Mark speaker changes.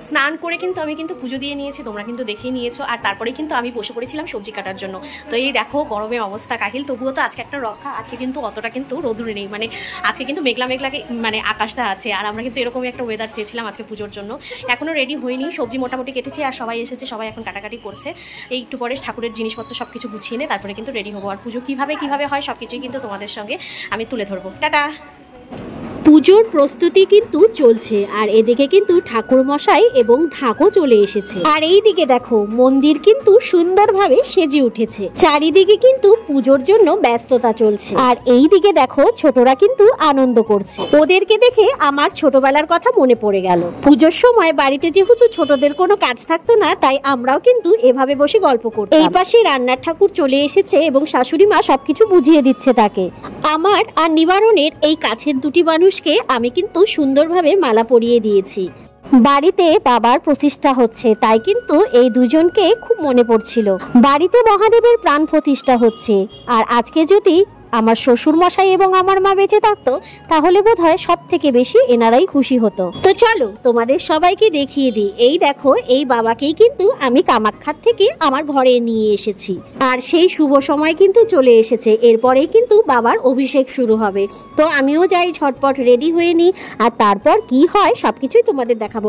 Speaker 1: স্নান করে কিন্তু আমি কিন্তু পুজো দিয়ে নিয়েছি, তোমরা কিন্তু দেখেই নিয়েছো। আর তারপরে কিন্তু আমি বসে পড়েছিলাম সবজি কাটার জন্য। তো এই দেখো গরমের অবস্থা কাহিল, তবুও তো আজকে একটা রক্ষা, আজকে কিন্তু অতটা কিন্তু রোদুরে নেই, মানে আজকে কিন্তু মেঘলা মেঘলাকে মানে আকাশটা আছে। আর আমরা কিন্তু এরকমই একটা ওয়েদার চেয়েছিলাম আজকে পুজোর জন্য। এখনও রেডি হয়নি, সবজি মোটামুটি কেটেছি আর সবাই এসেছে, সবাই এখন কাটাকাটি করছে। এই একটু পরে ঠাকুরের জিনিসপত্র সব কিছু গুছিয়ে নিয়ে তারপরে কিন্তু রেডি হবো। আর পুজো কীভাবে হয় সব কিছুই কিন্তু তোমাদের সঙ্গে আমি তুলে ধরবো। টাটা।
Speaker 2: পুজোর প্রস্তুতি কিন্তু চলছে, আর এদিকে কিন্তু ঠাকুর মশাই এবং ঢাকও চলে এসেছে। আর এই দিকে দেখো মন্দির কিন্তু সুন্দরভাবে সেজে উঠেছে, চারিদিকে কিন্তু পুজোর জন্য ব্যস্ততা চলছে। আর এই দিকে দেখো ছোটরা কিন্তু আনন্দ করছে, ওদেরকে দেখে আমার ছোটবেলার কথা মনে পড়ে গেল। পুজোর সময় বাড়িতে যেহেতু ছোটদের কোনো কাজ থাকতো না, তাই আমরাও কিন্তু এভাবে বসে গল্প করতাম। এই পাশে রান্নার ঠাকুর চলে এসেছে এবং শাশুড়ি মা সবকিছু বুঝিয়ে দিচ্ছে তাকে। আমার আর নিবারণের এই কাছের দুটি মানুষকে আমি কিন্তু সুন্দরভাবে মালা পরিয়ে দিয়েছি। বাড়িতে বাবার প্রতিষ্ঠা হচ্ছে, তাই কিন্তু এই দুজনকে খুব মনে পড়ছিল। বাড়িতে মহাদেবের প্রাণ প্রতিষ্ঠা হচ্ছে, আর আজকে যদি আমার শ্বশুর মশাই এবং আমার মা বেঁচে থাকতো তাহলে বোধহয় সব থেকে বেশি এনারাই খুশি হতো। তো চলো তোমাদের সবাইকে দেখিয়ে দিই। এই দেখো এই বাবাকেই কিন্তু আমি কামাখ্যার থেকে আমার ঘরে নিয়ে এসেছি, আর সেই শুভ সময় কিন্তু চলে এসেছে। এরপরেই কিন্তু বাবার অভিষেক শুরু হবে। তো আমিও যাই ঝটপট রেডি হয়ে নিই, আর তারপর কি হয় সবকিছুই তোমাদের দেখাবো।